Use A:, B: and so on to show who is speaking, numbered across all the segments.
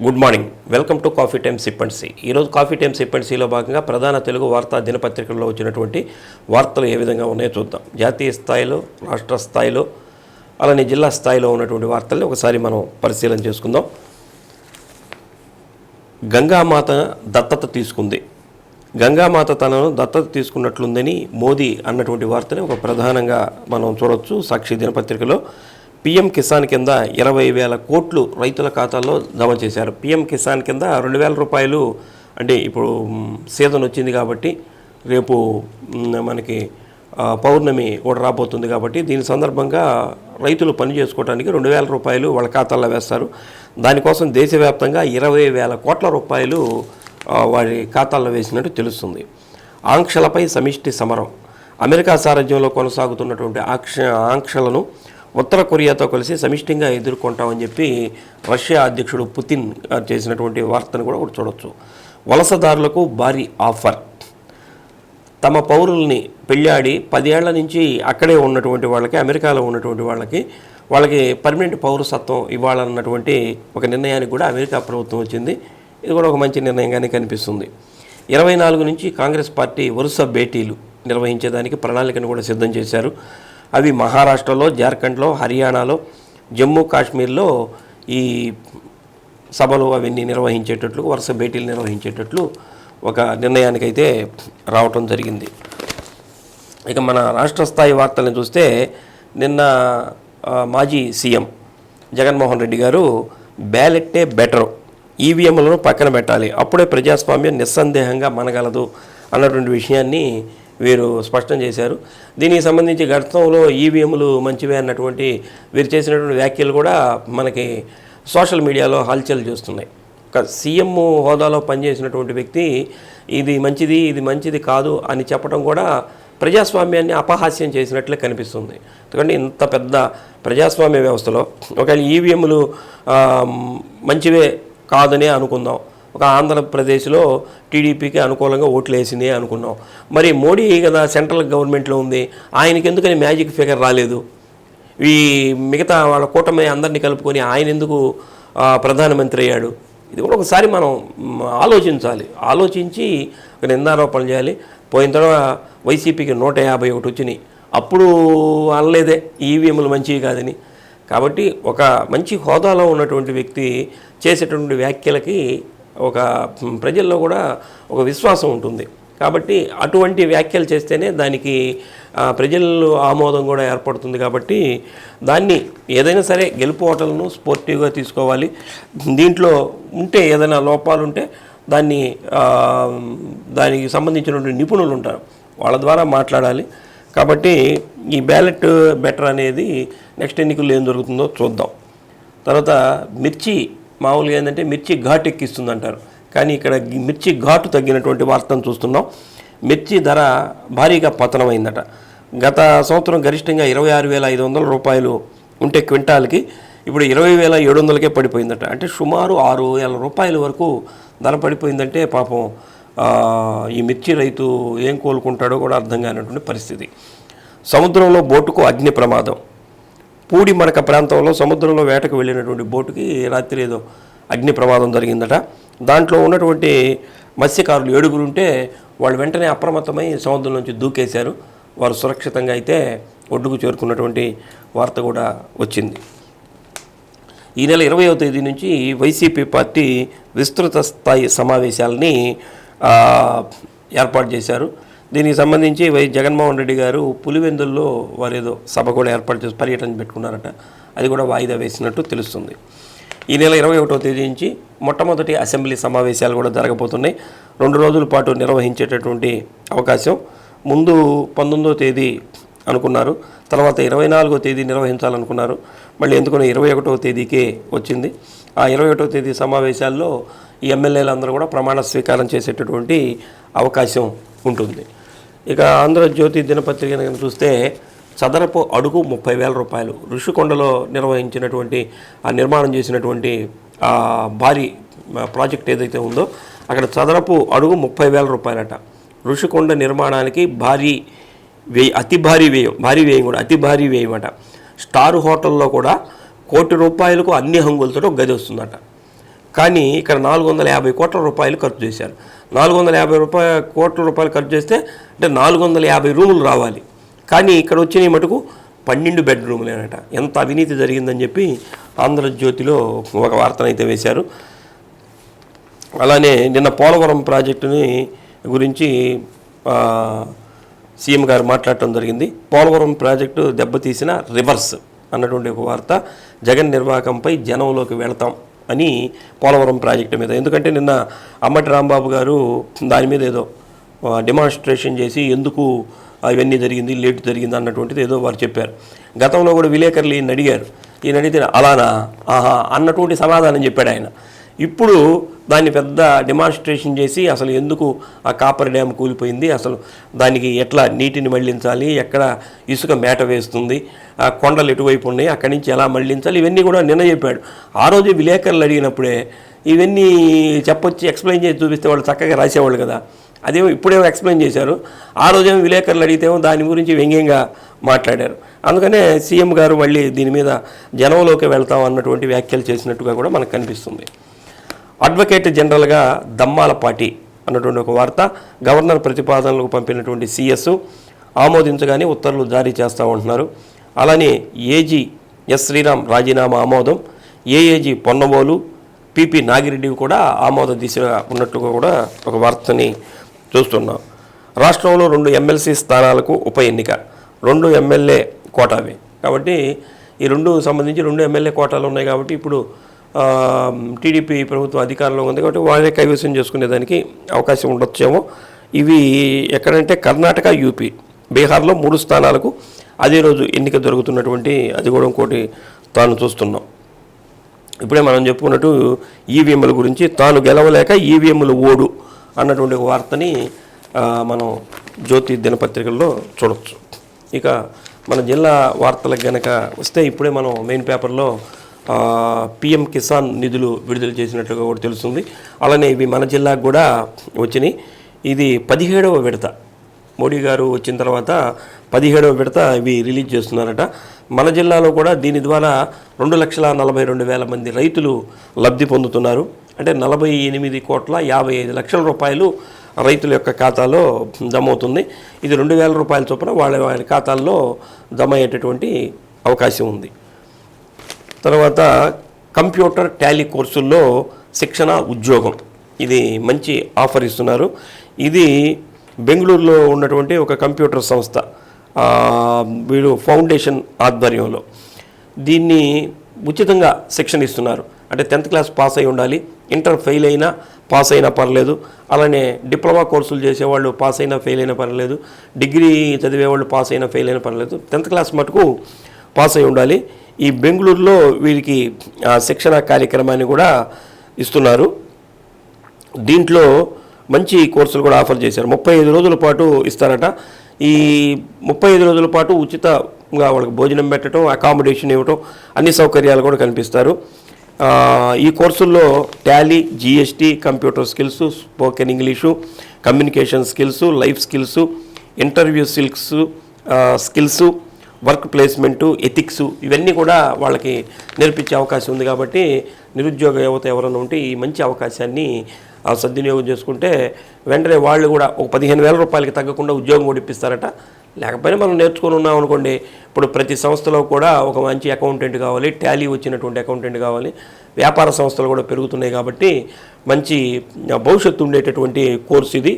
A: Good morning, welcome to coffee time sip and see. ఈరోజు coffee time sip and సిలో భాగంగా ప్రధాన తెలుగు వార్తా దినపత్రికల్లో వచ్చినటువంటి వార్తలు ఏ విధంగా ఉన్నాయో చూద్దాం. జాతీయ స్థాయిలో, రాష్ట్ర స్థాయిలో, అలానే జిల్లా స్థాయిలో ఉన్నటువంటి వార్తల్ని ఒకసారి మనం పరిశీలన చేసుకుందాం. గంగామాత దత్తత తీసుకుంది. గంగామాత తనను దత్తత తీసుకున్నట్లుందని మోదీ అన్నటువంటి వార్తని ఒక ప్రధానంగా మనం చూడవచ్చు. సాక్షి దినపత్రికలో పీఎం కిసాన్ కింద 20,000 కోట్లు రైతుల ఖాతాల్లో జమ చేశారు. పీఎం కిసాన్ కింద 2,000 రూపాయలు, అంటే ఇప్పుడు సీజన్ వచ్చింది కాబట్టి రేపు మనకి పౌర్ణమి కూడా రాబోతుంది కాబట్టి దీని సందర్భంగా రైతులు పని చేసుకోవడానికి 2,000 రూపాయలు వాళ్ళ ఖాతాల్లో వేస్తారు. దానికోసం దేశవ్యాప్తంగా 20,000 కోట్ల రూపాయలు వారి ఖాతాల్లో వేసినట్టు తెలుస్తుంది. ఆంక్షలపై సమిష్టి సమరం. అమెరికా సారథ్యంలో కొనసాగుతున్నటువంటి ఆంక్షలను ఉత్తర కొరియాతో కలిసి సమిష్టిగా ఎదుర్కొంటామని చెప్పి రష్యా అధ్యక్షుడు పుతిన్ చేసినటువంటి వార్తను కూడా చూడవచ్చు. వలసదారులకు భారీ ఆఫర్. తమ పౌరుల్ని పెళ్ళాడి 10 ఏళ్ల నుంచి అక్కడే ఉన్నటువంటి వాళ్ళకి, అమెరికాలో ఉన్నటువంటి వాళ్ళకి పర్మనెంట్ పౌరసత్వం ఇవ్వాలన్నటువంటి ఒక నిర్ణయానికి కూడా అమెరికా ప్రభుత్వం వచ్చింది. ఇది కూడా ఒక మంచి నిర్ణయంగానే కనిపిస్తుంది. 24 నుంచి కాంగ్రెస్ పార్టీ వరుస భేటీలు నిర్వహించేదానికి ప్రణాళికను కూడా సిద్ధం చేశారు. అవి మహారాష్ట్రలో, జార్ఖండ్లో, హర్యానాలో, జమ్మూ కాశ్మీర్లో ఈ సభలు అవన్నీ నిర్వహించేటట్లు, వరుస భేటీలు నిర్వహించేటట్లు ఒక నిర్ణయానికైతే రావటం జరిగింది. ఇక మన రాష్ట్ర స్థాయి వార్తలను చూస్తే నిన్న మాజీ సీఎం జగన్మోహన్ రెడ్డి గారు బ్యాలెట్టే బెటరు, ఈవీఎంలను పక్కన పెట్టాలి, అప్పుడే ప్రజాస్వామ్యం నిస్సందేహంగా మనగలదు అన్నటువంటి విషయాన్ని వీరు స్పష్టం చేశారు. దీనికి సంబంధించి గతంలో ఈవీఎంలు మంచివే అన్నటువంటి వీరు చేసినటువంటి వ్యాఖ్యలు కూడా మనకి సోషల్ మీడియాలో హల్చల్ చేస్తున్నాయి. ఒక సీఎం హోదాలో పనిచేసినటువంటి వ్యక్తి ఇది మంచిది కాదు అని చెప్పడం కూడా ప్రజాస్వామ్యాన్ని అపహాస్యం చేసినట్లే కనిపిస్తుంది. ఎందుకంటే ఇంత పెద్ద ప్రజాస్వామ్య వ్యవస్థలో ఒకవేళ ఈవీఎంలు మంచివే కాదనే అనుకుందాం, ఒక ఆంధ్రప్రదేశ్లో టీడీపీకి అనుకూలంగా ఓట్లు వేసింది అనుకున్నాం. మరి మోడీ కదా సెంట్రల్ గవర్నమెంట్లో ఉంది, ఆయనకి ఎందుకని మ్యాజిక్ ఫిగర్ రాలేదు? ఈ మిగతా వాళ్ళ కూటమి అందరినీ కలుపుకొని ఆయన ఎందుకు ప్రధానమంత్రి అయ్యాడు? ఇది కూడా ఒకసారి మనం ఆలోచించాలి. ఆలోచించి ఒక నిందారోపణలు చేయాలి. పోయిన తర్వాత వైసీపీకి 151 వచ్చినాయి, అప్పుడు అనలేదే ఈవీఎంలు మంచివి కాదని. కాబట్టి ఒక మంచి హోదాలో ఉన్నటువంటి వ్యక్తి చేసేటువంటి వ్యాఖ్యలకి ఒక ప్రజల్లో కూడా ఒక విశ్వాసం ఉంటుంది. కాబట్టి అటువంటి వ్యాఖ్యలు చేస్తేనే దానికి ప్రజల్లో ఆమోదం కూడా ఏర్పడుతుంది. కాబట్టి దాన్ని ఏదైనా సరే గెలుపు ఓటలను స్పోర్టివ్గా తీసుకోవాలి. దీంట్లో ఉంటే ఏదైనా లోపాలు ఉంటే దానికి సంబంధించినటువంటి నిపుణులు ఉంటారు, వాళ్ళ ద్వారా మాట్లాడాలి. కాబట్టి ఈ బ్యాలెట్ బెటర్ అనేది నెక్స్ట్ ఎన్నికల్లో ఏం జరుగుతుందో చూద్దాం. తర్వాత మిర్చి మామూలుగా ఏంటంటే మిర్చి ఘాటు ఎక్కిస్తుందంటారు, కానీ ఇక్కడ మిర్చి ఘాటు తగ్గినటువంటి వార్తను చూస్తున్నాం. మిర్చి ధర భారీగా పతనమైందట. గత సంవత్సరం గరిష్టంగా 26,500 రూపాయలు ఉంటే క్వింటాల్కి ఇప్పుడు 20,700కే పడిపోయిందట. అంటే సుమారు 6,000 రూపాయల వరకు ధర పడిపోయిందంటే పాపం ఈ మిర్చి రైతు ఏం కోలుకుంటాడో కూడా అర్థం కానటువంటి పరిస్థితి. సముద్రంలో బోటుకు అగ్ని ప్రమాదం. పూడి మడక ప్రాంతంలో సముద్రంలో వేటకు వెళ్ళినటువంటి బోటుకి రాత్రి ఏదో అగ్ని ప్రమాదం జరిగిందట. దాంట్లో ఉన్నటువంటి మత్స్యకారులు 7 ఉంటే వాళ్ళు వెంటనే అప్రమత్తమై సముద్రం నుంచి దూకేశారు. వారు సురక్షితంగా అయితే ఒడ్డుకు చేరుకున్నటువంటి వార్త కూడా వచ్చింది. ఈ నెల 20వ తేదీ నుంచి వైసీపీ పార్టీ విస్తృత స్థాయి సమావేశాలని ఏర్పాటు చేశారు. దీనికి సంబంధించి జగన్మోహన్ రెడ్డి గారు పులివెందుల్లో వారు ఏదో సభ కూడా ఏర్పాటు చేసి పర్యటన పెట్టుకున్నారట. అది కూడా వాయిదా వేసినట్టు తెలుస్తుంది. ఈ నెల 21వ తేదీ నుంచి మొట్టమొదటి అసెంబ్లీ సమావేశాలు కూడా జరగబోతున్నాయి. 2 రోజుల పాటు నిర్వహించేటటువంటి అవకాశం. ముందు 19వ తేదీ అనుకున్నారు, తర్వాత 24వ తేదీ నిర్వహించాలనుకున్నారు. మళ్ళీ ఎందుకని 21వ తేదీకే వచ్చింది. ఆ 21వ తేదీ సమావేశాల్లో ఈ ఎమ్మెల్యేలందరూ కూడా ప్రమాణ స్వీకారం చేసేటటువంటి అవకాశం ఉంటుంది. ఇక ఆంధ్రజ్యోతి దినపత్రిక చూస్తే చదరపు అడుగు 30,000 రూపాయలు. ఋషికొండలో నిర్వహించినటువంటి నిర్మాణం చేసినటువంటి భారీ ప్రాజెక్ట్ ఏదైతే ఉందో అక్కడ చదరపు అడుగు 30,000 రూపాయలట. ఋషికొండ నిర్మాణానికి అతి భారీ వ్యయం అట. స్టార్ హోటల్లో కూడా ₹1,00,00,000 అన్ని హంగులతో ఒక గది వస్తుందట. కానీ ఇక్కడ 450 కోట్ల రూపాయలు ఖర్చు చేశారు. 450 కోట్ల రూపాయలు ఖర్చు చేస్తే అంటే 450 రూములు రావాలి. కానీ ఇక్కడ వచ్చిన మటుకు 12 బెడ్రూములేనట. ఎంత అవినీతి జరిగిందని చెప్పి ఆంధ్రజ్యోతిలో ఒక వార్తనైతే వేశారు. అలానే నిన్న పోలవరం ప్రాజెక్టుని గురించి సీఎం గారు మాట్లాడటం జరిగింది. పోలవరం ప్రాజెక్టు దెబ్బతీసిన రివర్స్ అన్నటువంటి ఒక వార్త. జగన్ నిర్వాహకంపై జనంలోకి వెళతాం అని పోలవరం ప్రాజెక్టు మీద. ఎందుకంటే నిన్న అమ్మటి రాంబాబు గారు దాని మీద ఏదో డెమాన్స్ట్రేషన్ చేసి ఎందుకు ఇవన్నీ జరిగింది, లేట్ జరిగింది అన్నటువంటిది ఏదో వారు చెప్పారు. గతంలో కూడా విలేకరులు ఈయన అడిగారు. ఈయన అడిగితే అలానా ఆహా అన్నటువంటి సమాధానం చెప్పాడు ఆయన. ఇప్పుడు దాన్ని పెద్ద డెమాన్స్ట్రేషన్ చేసి అసలు ఎందుకు ఆ కాపర్ డ్యామ్ కూలిపోయింది, అసలు దానికి ఎట్లా నీటిని మళ్లించాలి, ఎక్కడ ఇసుక మేట వేస్తుంది, ఆ కొండలు ఎటువైపు ఉన్నాయి, అక్కడి నుంచి ఎలా మళ్లించాలి, ఇవన్నీ కూడా నిన్న చెప్పాడు. ఆ రోజు విలేకరులు అడిగినప్పుడే ఇవన్నీ చెప్పొచ్చి ఎక్స్ప్లెయిన్ చేసి చూపిస్తే వాళ్ళు చక్కగా రాసేవాళ్ళు కదా. అదేమో ఇప్పుడేమో ఎక్స్ప్లెయిన్ చేశారు. ఆ రోజేమో విలేకరులు అడిగితేమో దాని గురించి వ్యంగ్యంగా మాట్లాడారు. అందుకనే సీఎం గారు మళ్ళీ దీని మీద జనంలోకి వెళ్తాం అన్నటువంటి వ్యాఖ్యలు చేసినట్టుగా కూడా మనకు కనిపిస్తుంది. అడ్వకేట్ జనరల్గా దమ్మాలపాటి అన్నటువంటి ఒక వార్త. గవర్నర్ ప్రతిపాదనలకు పంపినటువంటి సిఎస్ ఆమోదించగానే ఉత్తర్వులు జారీ చేస్తూ ఉంటున్నారు. అలానే ఏజీ ఎస్ శ్రీరామ్ రాజీనామా ఆమోదం, ఏఏజీ పొన్నవోలు, పిపి నాగిరెడ్డి కూడా ఆమోద దిశగా ఉన్నట్టుగా కూడా ఒక వార్తని చూస్తున్నాం. రాష్ట్రంలో 2 ఎమ్మెల్సీ స్థానాలకు ఉప ఎన్నిక, 2 ఎమ్మెల్యే కోటావే కాబట్టి ఈ 2 సంబంధించి 2 ఎమ్మెల్యే కోటాలు ఉన్నాయి. కాబట్టి ఇప్పుడు టీడీపీ ప్రభుత్వం అధికారంలో ఉంది కాబట్టి వాళ్ళే కైవసం చేసుకునేదానికి అవకాశం ఉండొచ్చేమో. ఇవి ఎక్కడంటే కర్ణాటక, యూపీ, బీహార్లో 3 స్థానాలకు అదే రోజు ఎన్నిక జరుగుతున్నటువంటి అది కూడా ఇంకోటి తాను చూస్తున్నాం. ఇప్పుడే మనం చెప్పుకున్నట్టు ఈవీఎంల గురించి తాను గెలవలేక ఈవీఎంలు ఓడు అన్నటువంటి వార్తని మనం జ్యోతి దినపత్రికల్లో చూడవచ్చు. ఇక మన జిల్లా వార్తలకు గనక వస్తే ఇప్పుడే మనం మెయిన్ పేపర్లో పిఎం కిసాన్ నిధులు విడుదల చేసినట్లుగా కూడా తెలుస్తుంది. అలానే ఇవి మన జిల్లాకు కూడా వచ్చినాయి. ఇది 17వ విడత. మోడీ గారు వచ్చిన తర్వాత 17వ విడత ఇవి రిలీజ్ చేస్తున్నారట. మన జిల్లాలో కూడా దీని ద్వారా 2,42,000 మంది రైతులు లబ్ధి పొందుతున్నారు. అంటే 48,55,00,000 రూపాయలు రైతుల యొక్క ఖాతాలో జమ అవుతుంది. ఇది 2,000 రూపాయల చొప్పున వాళ్ళ ఖాతాల్లో జమ అయ్యేటటువంటి అవకాశం ఉంది. తర్వాత కంప్యూటర్ టాలీ కోర్సుల్లో శిక్షణ ఉద్యోగం, ఇది మంచి ఆఫర్ ఇస్తున్నారు. ఇది బెంగళూరులో ఉన్నటువంటి ఒక కంప్యూటర్ సంస్థ వీడు ఫౌండేషన్ ఆధ్వర్యంలో దీన్ని ఉచితంగా శిక్షణ ఇస్తున్నారు. అంటే 10th క్లాస్ పాస్ అయి ఉండాలి, ఇంటర్ ఫెయిల్ అయినా పాస్ అయినా పర్లేదు, అలానే డిప్లొమా కోర్సులు చేసేవాళ్ళు పాస్ అయినా ఫెయిల్ అయినా పర్లేదు, డిగ్రీ చదివేవాళ్ళు పాస్ అయినా ఫెయిల్ అయినా పర్లేదు, 10th క్లాస్ మటుకు పాస్ అయి ఉండాలి. ఈ బెంగళూరులో వీరికి శిక్షణ కార్యక్రమాన్ని కూడా ఇస్తున్నారు. దీంట్లో మంచి కోర్సులు కూడా ఆఫర్ చేశారు. 35 రోజుల పాటు ఇస్తారట. ఈ 35 రోజుల పాటు ఉచితంగా వాళ్ళకి భోజనం పెట్టడం, అకామిడేషన్ ఇవ్వటం, అన్ని సౌకర్యాలు కూడా కల్పిస్తారు. ఈ కోర్సుల్లో Tally, GST, computer skills, spoken English, communication skills, life skills, interview skills, work placement, ethics, ఇవన్నీ కూడా వాళ్ళకి నేర్పించే అవకాశం ఉంది. కాబట్టి నిరుద్యోగ యువత ఎవరైనా ఉంటే ఈ మంచి అవకాశాన్ని సద్వినియోగం చేసుకుంటే వెంటనే వాళ్ళు కూడా ఒక 15,000 రూపాయలకి తగ్గకుండా ఉద్యోగం కూడా ఇప్పిస్తారట. లేకపోయినా మనం నేర్చుకొని ఉన్నాం అనుకోండి, ఇప్పుడు ప్రతి సంస్థలో కూడా ఒక మంచి అకౌంటెంట్ కావాలి, టాలీ వచ్చినటువంటి అకౌంటెంట్ కావాలి, వ్యాపార సంస్థలు కూడా పెరుగుతున్నాయి. కాబట్టి మంచి భవిష్యత్తు ఉండేటటువంటి కోర్సు ఇది.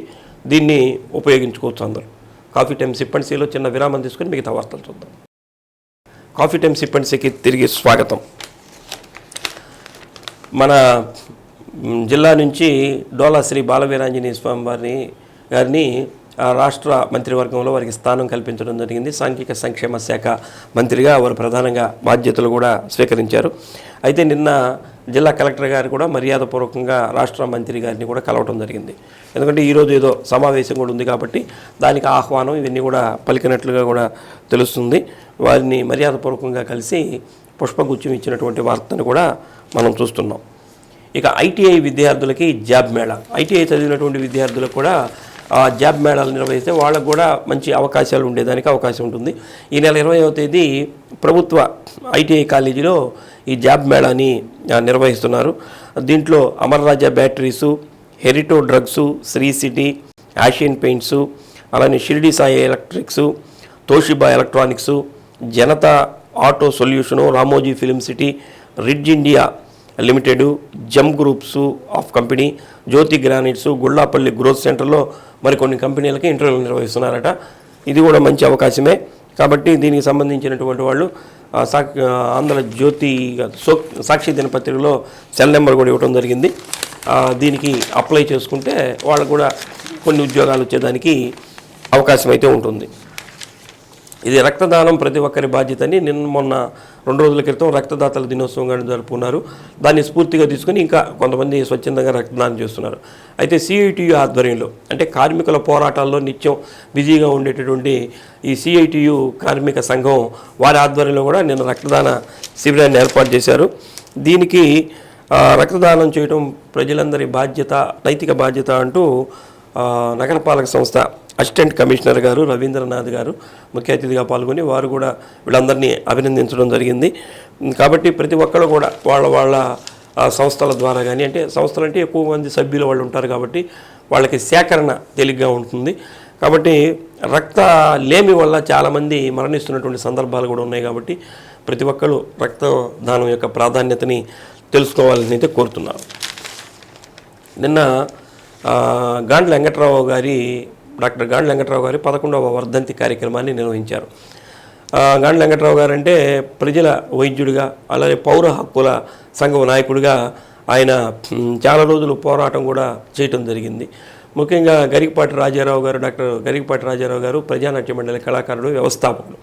A: దీన్ని ఉపయోగించుకోవచ్చు అందరూ. కాఫీ టైమ్ సిప్ అండ్ సీలో చిన్న విరామం తీసుకొని మిగతా వార్తలు చూద్దాం. కాఫీ టైమ్ సిప్ అండ్ సీకి తిరిగి స్వాగతం. మన జిల్లా నుంచి డోలా శ్రీ బాలవీరాంజనేయ స్వామి గారిని రాష్ట్ర మంత్రివర్గంలో వారికి స్థానం కల్పించడం జరిగింది. సాంఘిక సంక్షేమ శాఖ మంత్రిగా వారు ప్రధానంగా బాధ్యతలు కూడా స్వీకరించారు. అయితే నిన్న జిల్లా కలెక్టర్ గారు కూడా మర్యాదపూర్వకంగా రాష్ట్ర మంత్రి గారిని కూడా కలవటం జరిగింది. ఎందుకంటే ఈరోజు ఏదో సమావేశం కూడా ఉంది కాబట్టి దానికి ఆహ్వానం ఇవన్నీ కూడా పలికినట్లుగా కూడా తెలుస్తుంది. వారిని మర్యాదపూర్వకంగా కలిసి పుష్పగుచ్చం ఇచ్చినటువంటి వార్తను కూడా మనం చూస్తున్నాం. ఇక ఐటీఐ విద్యార్థులకి జాబ్ మేళా, ఐటీఐ చదివినటువంటి విద్యార్థులకు కూడా జాబ్ మేళాలు నిర్వహిస్తే వాళ్ళకు కూడా మంచి అవకాశాలు ఉండేదానికి అవకాశం ఉంటుంది. ఈ నెల 20వ తేదీ ప్రభుత్వ ఐటీఐ కాలేజీలో ఈ జాబ్ మేళాని నిర్వహిస్తున్నారు. దీంట్లో అమర్ రాజా బ్యాటరీసు, హెరిటో drugs, Sri city, Asian paints, అలానే Shirdi Sai electrics, Toshiba electronics, Janata auto solution, Ramoji film city, Ridge India limited, జమ్ groups of company, Jyothi granites, Gullapalli growth సెంటర్లో మరికొన్ని కంపెనీలకి ఇంటర్వ్యూలు నిర్వహిస్తున్నారట. ఇది కూడా మంచి అవకాశమే. కాబట్టి దీనికి సంబంధించినటువంటి వాళ్ళు ఆంధ్రజ్యోతి సాక్షి దినపత్రికలో సెల్ నెంబర్ కూడా ఇవ్వడం జరిగింది. దీనికి అప్లై చేసుకుంటే వాళ్ళకు కూడా కొన్ని ఉద్యోగాలు వచ్చేదానికి అవకాశం అయితే ఉంటుంది. ఇది రక్తదానం ప్రతి ఒక్కరి బాధ్యతని మొన్న 2 రోజుల క్రితం రక్తదాతల దినోత్సవంగా జరుపుకున్నారు. దాన్ని స్ఫూర్తిగా తీసుకుని ఇంకా కొంతమంది స్వచ్ఛందంగా రక్తదానం చేస్తున్నారు. అయితే సిఐటియు ఆధ్వర్యంలో, అంటే కార్మికుల పోరాటాల్లో నిత్యం బిజీగా ఉండేటటువంటి ఈ సిఐటియు కార్మిక సంఘం వారి ఆధ్వర్యంలో కూడా నిన్న రక్తదాన శిబిరాన్ని ఏర్పాటు చేశారు. దీనికి రక్తదానం చేయడం ప్రజలందరి బాధ్యత, నైతిక బాధ్యత అంటూ నగరపాలక సంస్థ అసిస్టెంట్ కమిషనర్ గారు రవీంద్రనాథ్ గారు ముఖ్య అతిథిగా పాల్గొని వారు కూడా వీళ్ళందరినీ అభినందించడం జరిగింది. కాబట్టి ప్రతి ఒక్కరు కూడా వాళ్ళ సంస్థల ద్వారా కానీ, అంటే సంస్థలు అంటే ఎక్కువ మంది సభ్యులు వాళ్ళు ఉంటారు కాబట్టి వాళ్ళకి సేకరణ తేలిగ్గా ఉంటుంది. కాబట్టి రక్త లేమి వల్ల చాలామంది మరణిస్తున్నటువంటి సందర్భాలు కూడా ఉన్నాయి. కాబట్టి ప్రతి ఒక్కరు రక్తదానం యొక్క ప్రాధాన్యతని తెలుసుకోవాలని అయితే కోరుతున్నారు. నిన్న గాండ్ల వెంకట్రావు గారి డాక్టర్ గాండ్ల వెంకట్రావు గారి 11వ వర్ధంతి కార్యక్రమాన్ని నిర్వహించారు. గాండ్ల వెంకట్రావు గారు అంటే ప్రజల వైద్యుడిగా, అలాగే పౌర హక్కుల సంఘం నాయకుడిగా ఆయన చాలా రోజులు పోరాటం కూడా చేయటం జరిగింది. ముఖ్యంగా గరికపాటి రాజారావు గారు, డాక్టర్ గరికపాటి రాజారావు గారు ప్రజానాట్య మండలి కళాకారుడు, వ్యవస్థాపకులు.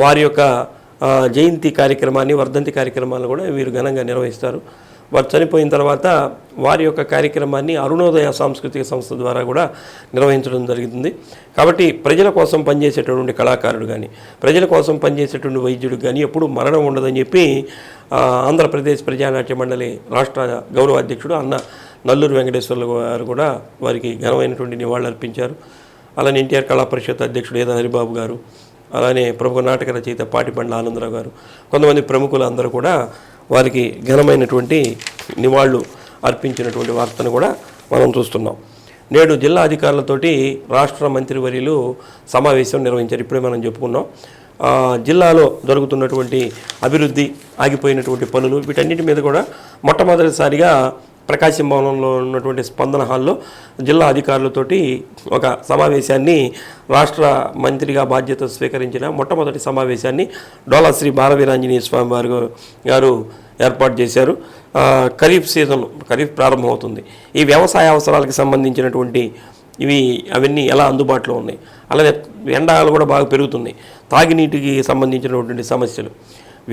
A: వారి యొక్క జయంతి కార్యక్రమాన్ని, వర్ధంతి కార్యక్రమాలను కూడా వీరు ఘనంగా నిర్వహిస్తారు. వారు చనిపోయిన తర్వాత వారి యొక్క కార్యక్రమాన్ని అరుణోదయ సాంస్కృతిక సంస్థ ద్వారా కూడా నిర్వహించడం జరుగుతుంది. కాబట్టి ప్రజల కోసం పనిచేసేటటువంటి కళాకారుడు కానీ, ప్రజల కోసం పనిచేసేటువంటి వైద్యుడు కానీ ఎప్పుడు మరణం ఉండదని చెప్పి ఆంధ్రప్రదేశ్ ప్రజానాట్య మండలి రాష్ట్ర గౌరవ అధ్యక్షుడు అన్న నల్లూరు వెంకటేశ్వర్లు గారు కూడా వారికి ఘనమైనటువంటి నివాళులు అర్పించారు. అలానే ఎన్టీఆర్ కళా పరిషత్ అధ్యక్షుడు ఏదా హరిబాబు గారు, అలానే ప్రముఖ నాటక రచయిత పాటిబండ్ల ఆనందరావు గారు, కొంతమంది ప్రముఖులు అందరూ కూడా వారికి ఘనమైనటువంటి నివాళులు అర్పించినటువంటి వార్తను కూడా మనం చూస్తున్నాం. నేడు జిల్లా అధికారులతోటి రాష్ట్ర మంత్రివర్యులు సమావేశం నిర్వహించారు. ఇప్పుడే మనం చెప్పుకున్నాం. జిల్లాలో జరుగుతున్నటువంటి అభివృద్ధి, ఆగిపోయినటువంటి పనులు, వీటన్నిటి మీద కూడా మొట్టమొదటిసారిగా ప్రకాశం భవనంలో ఉన్నటువంటి స్పందన హాల్లో జిల్లా అధికారులతోటి ఒక సమావేశాన్ని, రాష్ట్ర మంత్రిగా బాధ్యత స్వీకరించిన మొట్టమొదటి సమావేశాన్ని డోలా శ్రీ బాలవీరాంజనేయ స్వామి వారి గారు ఏర్పాటు చేశారు. ఖరీఫ్ ప్రారంభమవుతుంది. ఈ వ్యవసాయ అవసరాలకు సంబంధించినటువంటి అవన్నీ ఎలా అందుబాటులో ఉన్నాయి, అలాగే ఎండాలు కూడా బాగా పెరుగుతున్నాయి, తాగునీటికి సంబంధించినటువంటి సమస్యలు,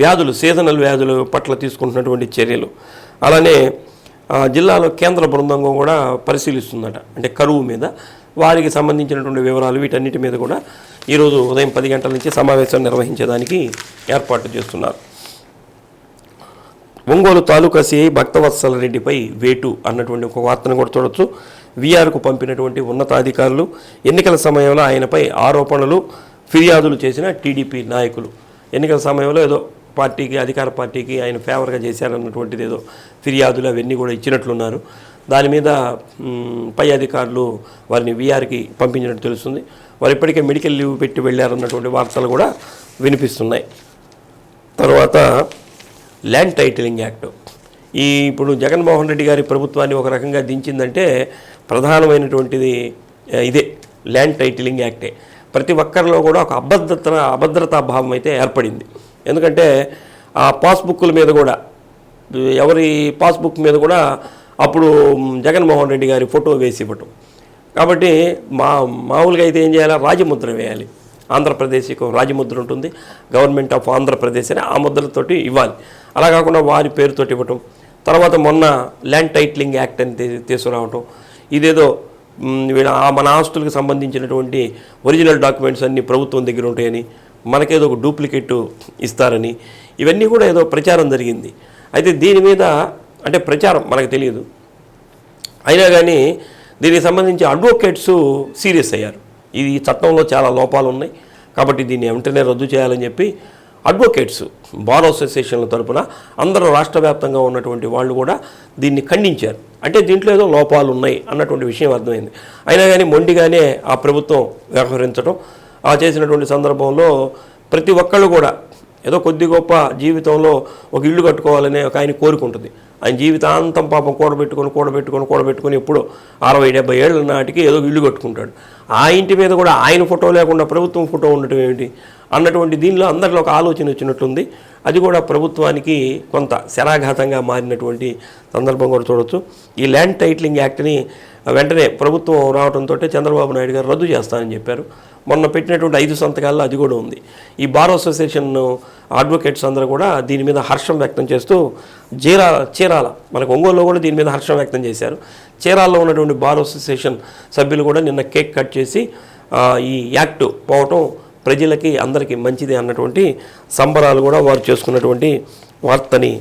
A: వ్యాధులు, సీజనల్ వ్యాధుల పట్ల తీసుకుంటున్నటువంటి చర్యలు, అలానే జిల్లాలో కేంద్ర బృందం కూడా పరిశీలిస్తుందట, అంటే కరువు మీద, వారికి సంబంధించినటువంటి వివరాలు, వీటన్నిటి మీద కూడా ఈరోజు ఉదయం 10 గంటల నుంచి సమావేశం నిర్వహించడానికి ఏర్పాటు చేస్తున్నారు. ఒంగోలు తాలూకా సిఐ భక్తవత్సల రెడ్డిపై వేటు అన్నటువంటి ఒక వార్తను కూడా చూడొచ్చు. వీఆర్కు పంపినటువంటి ఉన్నతాధికారులు ఎన్నికల సమయంలో ఆయనపై ఆరోపణలు, ఫిర్యాదులు చేసిన టీడీపీ నాయకులు ఎన్నికల సమయంలో ఏదో పార్టీకి, అధికార పార్టీకి ఆయన ఫేవర్గా చేశారన్నటువంటిది ఏదో ఫిర్యాదులు అవన్నీ కూడా ఇచ్చినట్లున్నారు. దాని మీద పై అధికారులు వారిని వీఆర్కి పంపించినట్టు తెలుస్తుంది. వారు ఇప్పటికే మెడికల్ లీవ్ పెట్టి వెళ్ళారన్నటువంటి వార్తలు కూడా వినిపిస్తున్నాయి. తర్వాత ల్యాండ్ టైటిలింగ్ యాక్ట్, ఇప్పుడు జగన్మోహన్ రెడ్డి గారి ప్రభుత్వాన్ని ఒక రకంగా దించిందంటే ప్రధానమైనటువంటిది ఇదే ల్యాండ్ టైటిలింగ్ యాక్టే. ప్రతి ఒక్కరిలో కూడా ఒక అభద్రతా భావం అయితే ఏర్పడింది. ఎందుకంటే ఆ పాస్బుక్ల మీద కూడా, ఎవరి పాస్బుక్ మీద కూడా అప్పుడు జగన్మోహన్ రెడ్డి గారి ఫోటో వేసి ఇవ్వటం. కాబట్టి మామూలుగా అయితే ఏం చేయాలి, రాజముద్ర వేయాలి. ఆంధ్రప్రదేశ్కి రాజముద్ర ఉంటుంది, గవర్నమెంట్ ఆఫ్ ఆంధ్రప్రదేశ్ అని, ఆ ముద్రతోటి ఇవ్వాలి. అలా కాకుండా వారి పేరుతోటి ఇవ్వటం. తర్వాత మొన్న ల్యాండ్ టైటిలింగ్ యాక్ట్ అని తీసుకురావటం, ఇదేదో మన ఆస్తులకు సంబంధించినటువంటి ఒరిజినల్ డాక్యుమెంట్స్ అన్నీ ప్రభుత్వం దగ్గర ఉంటాయని, మనకేదో ఒక డూప్లికేట్ ఇస్తారని, ఇవన్నీ కూడా ఏదో ప్రచారం జరిగింది. అయితే దీని మీద అంటే ప్రచారం మనకు తెలియదు, అయినా కానీ దీనికి సంబంధించి అడ్వకేట్స్ సీరియస్ అయ్యారు. ఇది చట్టంలో చాలా లోపాలు ఉన్నాయి కాబట్టి దీన్ని వెంటనే రద్దు చేయాలని చెప్పి అడ్వకేట్స్ బార్ అసోసియేషన్ల తరపున అందరూ రాష్ట్ర వ్యాప్తంగా ఉన్నటువంటి వాళ్ళు కూడా దీన్ని ఖండించారు. అంటే దీంట్లో ఏదో లోపాలు ఉన్నాయి అన్నటువంటి విషయం అర్థమైంది. అయినా కానీ మొండిగానే ఆ ప్రభుత్వం వ్యవహరించడం ఆ చేసినటువంటి సందర్భంలో ప్రతి ఒక్కళ్ళు కూడా ఏదో కొద్ది గొప్ప జీవితంలో ఒక ఇల్లు కట్టుకోవాలనే ఒక ఆయన కోరుకుంటుంది. ఆయన జీవితాంతం పాపం కూడబెట్టుకొని ఎప్పుడో 60-70 ఏళ్ళ నాటికి ఏదో ఇల్లు కట్టుకుంటాడు. ఆ ఇంటి మీద కూడా ఆయన ఫోటో లేకుండా ప్రభుత్వం ఫోటో ఉండటం ఏమిటి అన్నటువంటి దీనిలో అందరిలో ఒక ఆలోచన వచ్చినట్లుంది. అది కూడా ప్రభుత్వానికి కొంత శరాఘాతంగా మారినటువంటి సందర్భం కూడా చూడవచ్చు. ఈ ల్యాండ్ టైటిలింగ్ యాక్ట్ని వెంటనే ప్రభుత్వం రావడంతో చంద్రబాబు నాయుడు గారు రద్దు చేస్తానని చెప్పారు. మొన్న పెట్టినటువంటి 5 సంతకాల్లో అది కూడా ఉంది. ఈ బార్ అసోసియేషన్ అడ్వకేట్స్ అందరూ కూడా దీని మీద హర్షం వ్యక్తం చేస్తూ చీరాల మనకు ఒంగోలులో కూడా దీని మీద హర్షం వ్యక్తం చేశారు. చీరాల్లో ఉన్నటువంటి బార్ అసోసియేషన్ సభ్యులు కూడా నిన్న కేక్ కట్ చేసి ఈ యాక్ట్ పోవటం ప్రజలకి అందరికీ మంచిది అన్నటువంటి సంబరాలు కూడా వారు చేసుకున్నటువంటి వార్తని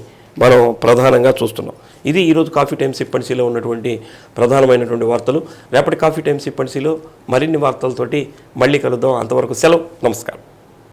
A: మనం ప్రధానంగా చూస్తున్నాం. ఇది ఈరోజు కాఫీ టైమ్ సిప్పన్సీలో ఉన్నటువంటి ప్రధానమైనటువంటి వార్తలు. రేపటి కాఫీ టైమ్ సిప్పన్సీలో మరిన్ని వార్తలతోటి మళ్ళీ కలుద్దాం. అంతవరకు సెలవు. నమస్కారం.